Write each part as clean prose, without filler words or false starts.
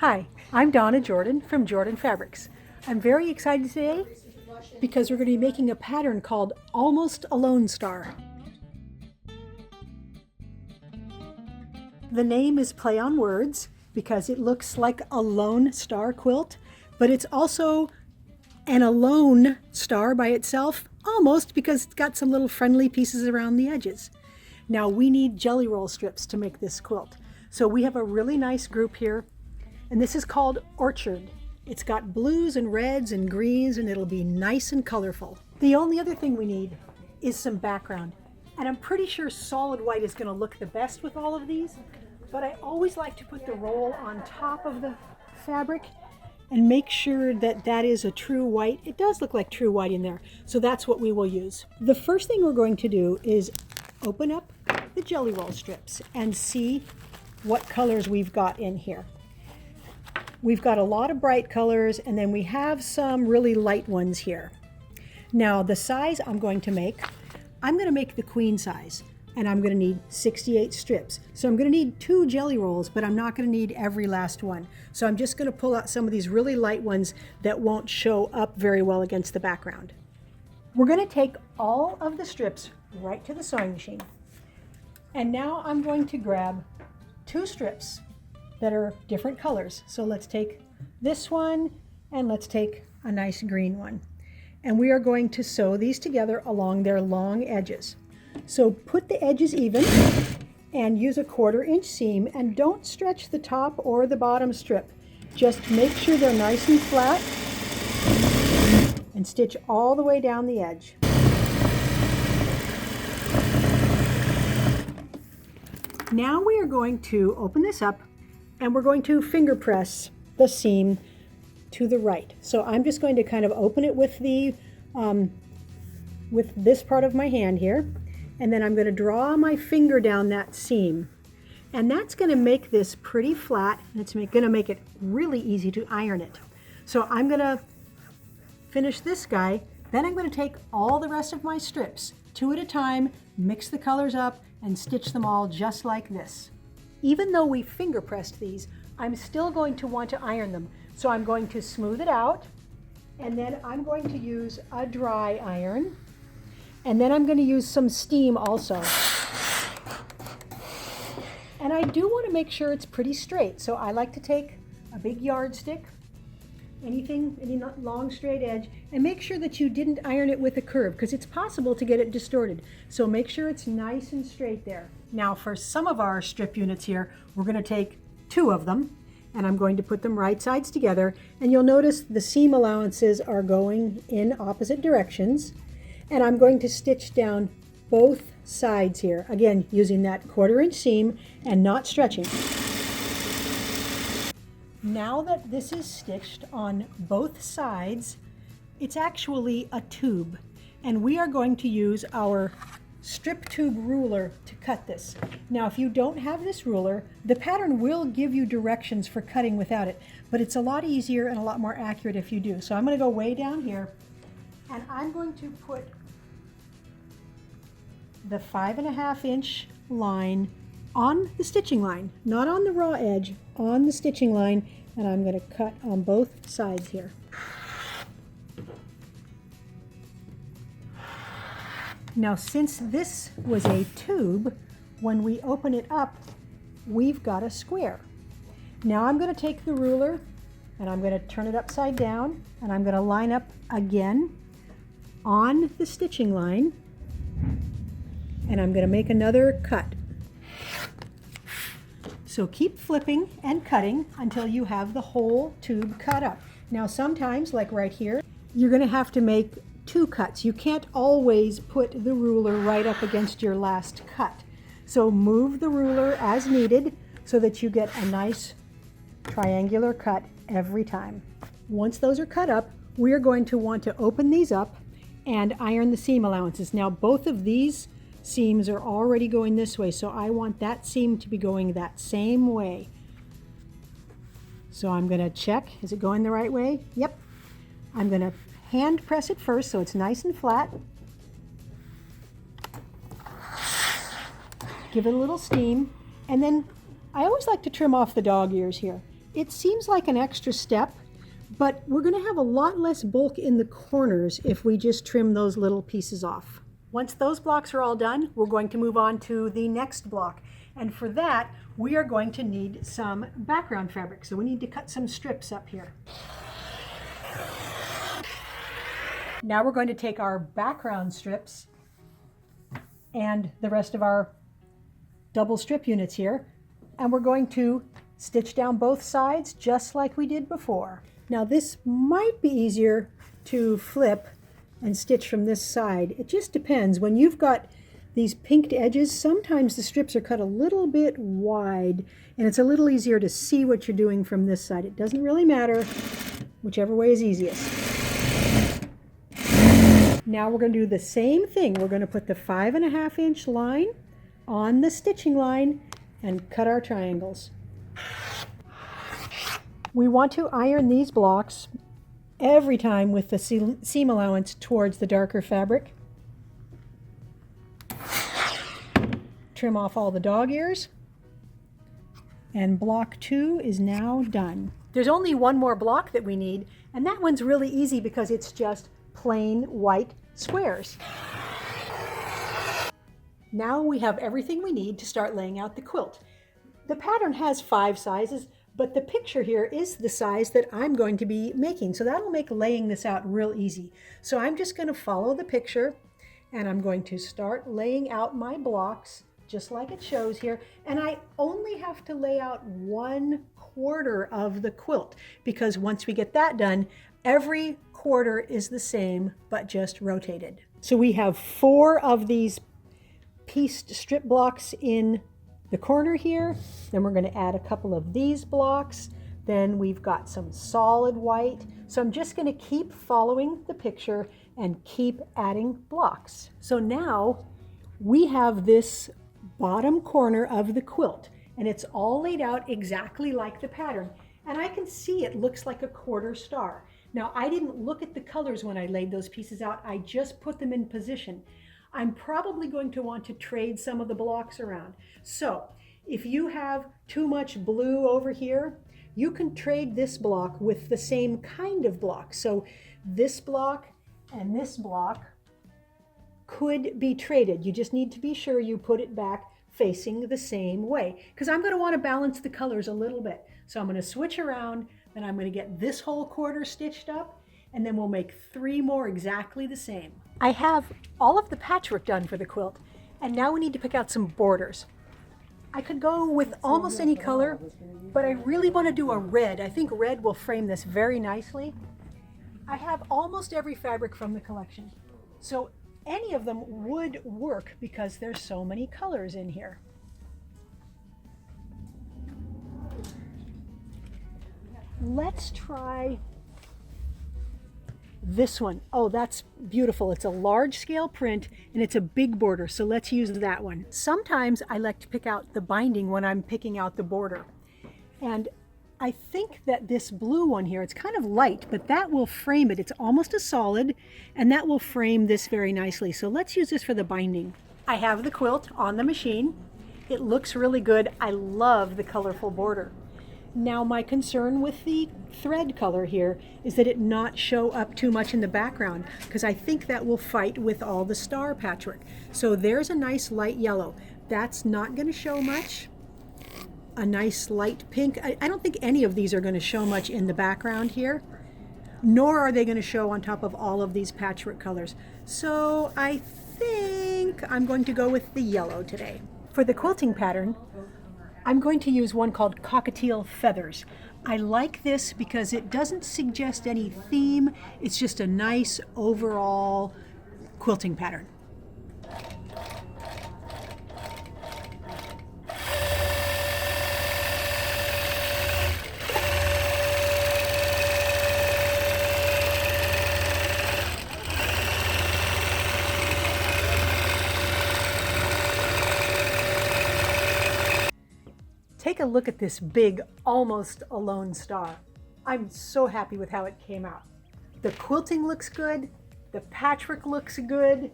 Hi, I'm Donna Jordan from Jordan Fabrics. I'm very excited today because we're going to be making a pattern called Almost a Lone Star. The name is play on words because it looks like a lone star quilt, but it's also an alone star by itself, almost, because it's got some little friendly pieces around the edges. Now we need jelly roll strips to make this quilt. So we have a really nice group here. And this is called Orchard. It's got blues and reds and greens, and it'll be nice and colorful. The only other thing we need is some background. And I'm pretty sure solid white is going to look the best with all of these, but I always like to put the roll on top of the fabric and make sure that that is a true white. It does look like true white in there, so that's what we will use. The first thing we're going to do is open up the jelly roll strips and see what colors we've got in here. We've got a lot of bright colors, and then we have some really light ones here. Now the size I'm going to make the queen size, and I'm going to need 68 strips. So I'm going to need 2 jelly rolls, but I'm not going to need every last one. So I'm just going to pull out some of these really light ones that won't show up very well against the background. We're going to take all of the strips right to the sewing machine. And now I'm going to grab 2 strips that are different colors. So let's take this one and let's take a nice green one. And we are going to sew these together along their long edges. So put the edges even and use a 1/4 inch seam, and don't stretch the top or the bottom strip. Just make sure they're nice and flat and stitch all the way down the edge. Now we are going to open this up and we're going to finger press the seam to the right. So I'm just going to kind of open it with this part of my hand here, and then I'm going to draw my finger down that seam. And that's going to make this pretty flat, and it's going to make it really easy to iron it. So I'm going to finish this guy, then I'm going to take all the rest of my strips, 2 at a time, mix the colors up, and stitch them all just like this. Even though we finger pressed these, I'm still going to want to iron them. So I'm going to smooth it out, and then I'm going to use a dry iron, and then I'm going to use some steam also. And I do want to make sure it's pretty straight, so I like to take a big yardstick, any long straight edge, and make sure that you didn't iron it with a curve, because it's possible to get it distorted. So make sure it's nice and straight there. Now for some of our strip units here, we're going to take 2 of them, and I'm going to put them right sides together, and you'll notice the seam allowances are going in opposite directions, and I'm going to stitch down both sides here, again using that 1/4 inch seam and not stretching. Now that this is stitched on both sides, it's actually a tube, and we are going to use our strip tube ruler to cut this. Now if you don't have this ruler, the pattern will give you directions for cutting without it, but it's a lot easier and a lot more accurate if you do. So I'm going to go way down here, and I'm going to put the 5.5 inch line on the stitching line, not on the raw edge, on the stitching line, and I'm going to cut on both sides here. Now since this was a tube, when we open it up, we've got a square. Now I'm going to take the ruler and I'm going to turn it upside down, and I'm going to line up again on the stitching line, and I'm going to make another cut. So keep flipping and cutting until you have the whole tube cut up. Now sometimes, like right here, you're going to have to make 2 cuts. You can't always put the ruler right up against your last cut. So move the ruler as needed so that you get a nice triangular cut every time. Once those are cut up, we are going to want to open these up and iron the seam allowances. Now both of these seams are already going this way, so I want that seam to be going that same way. So I'm going to check, is it going the right way? Yep. I'm going to hand press it first so it's nice and flat. Give it a little steam, and then I always like to trim off the dog ears here. It seems like an extra step, but we're going to have a lot less bulk in the corners if we just trim those little pieces off. Once those blocks are all done, we're going to move on to the next block. And for that, we are going to need some background fabric. So we need to cut some strips up here. Now we're going to take our background strips and the rest of our double strip units here, and we're going to stitch down both sides just like we did before. Now this might be easier to flip and stitch from this side. It just depends. When you've got these pinked edges, sometimes the strips are cut a little bit wide and it's a little easier to see what you're doing from this side. It doesn't really matter, whichever way is easiest. Now we're going to do the same thing. We're going to put the 5.5 inch line on the stitching line and cut our triangles. We want to iron these blocks every time with the seam allowance towards the darker fabric. Trim off all the dog ears. And block 2 is now done. There's only one more block that we need, and that one's really easy because it's just plain white squares. Now we have everything we need to start laying out the quilt. The pattern has 5 sizes, but the picture here is the size that I'm going to be making. So that'll make laying this out real easy. So I'm just going to follow the picture and I'm going to start laying out my blocks just like it shows here. And I only have to lay out 1/4 of the quilt because once we get that done, every quarter is the same, but just rotated. So we have 4 of these pieced strip blocks in the corner here. Then we're going to add a couple of these blocks. Then we've got some solid white. So I'm just going to keep following the picture and keep adding blocks. So now we have this bottom corner of the quilt and it's all laid out exactly like the pattern. And I can see it looks like a quarter star. Now, I didn't look at the colors when I laid those pieces out. I just put them in position. I'm probably going to want to trade some of the blocks around. So if you have too much blue over here, you can trade this block with the same kind of block. So this block and this block could be traded. You just need to be sure you put it back facing the same way, because I'm going to want to balance the colors a little bit. So I'm going to switch around, then I'm going to get this whole quarter stitched up, and then we'll make 3 more exactly the same. I have all of the patchwork done for the quilt, and now we need to pick out some borders. I could go with almost any color, but I really want to do a red. I think red will frame this very nicely. I have almost every fabric from the collection, so any of them would work because there's so many colors in here. Let's try this one. Oh, that's beautiful. It's a large scale print and it's a big border, so let's use that one. Sometimes I like to pick out the binding when I'm picking out the border. And I think that this blue one here, it's kind of light, but that will frame it. It's almost a solid, and that will frame this very nicely. So let's use this for the binding. I have the quilt on the machine. It looks really good. I love the colorful border. Now my concern with the thread color here is that it not show up too much in the background, because I think that will fight with all the star patchwork. So there's a nice light yellow. That's not going to show much. A nice light pink. I don't think any of these are going to show much in the background here, nor are they going to show on top of all of these patchwork colors. So I think I'm going to go with the yellow today. For the quilting pattern, I'm going to use one called Cockatiel Feathers. I like this because it doesn't suggest any theme. It's just a nice overall quilting pattern. Take a look at this big, almost alone star. I'm so happy with how it came out. The quilting looks good, the patchwork looks good.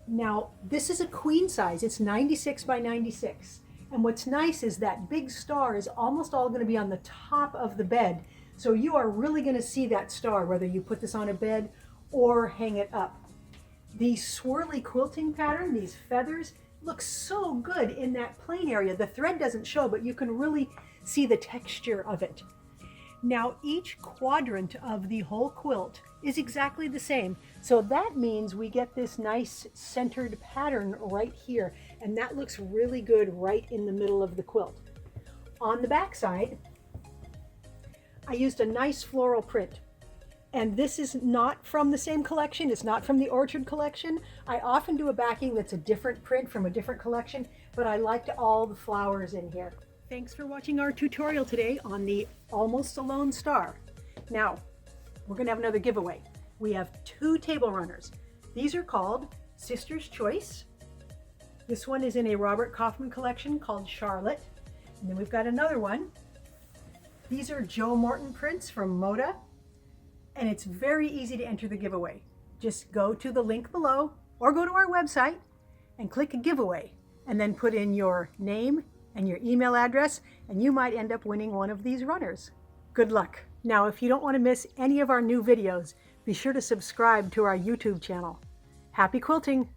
Now, this is a queen size, it's 96 by 96. And what's nice is that big star is almost all going to be on the top of the bed. So you are really going to see that star whether you put this on a bed or hang it up. The swirly quilting pattern, these feathers, look so good in that plain area. The thread doesn't show, but you can really see the texture of it. Now each quadrant of the whole quilt is exactly the same. So that means we get this nice centered pattern right here. And that looks really good right in the middle of the quilt. On the back side, I used a nice floral print. And this is not from the same collection. It's not from the Orchard collection. I often do a backing that's a different print from a different collection, but I liked all the flowers in here. Thanks for watching our tutorial today on the Almost Alone Star. Now, we're gonna have another giveaway. We have 2 table runners. These are called Sister's Choice. This one is in a Robert Kaufman collection called Charlotte. And then we've got another one. These are Joe Morton prints from Moda. And it's very easy to enter the giveaway. Just go to the link below or go to our website and click a giveaway and then put in your name and your email address and you might end up winning one of these runners. Good luck. Now, if you don't want to miss any of our new videos, be sure to subscribe to our YouTube channel. Happy quilting!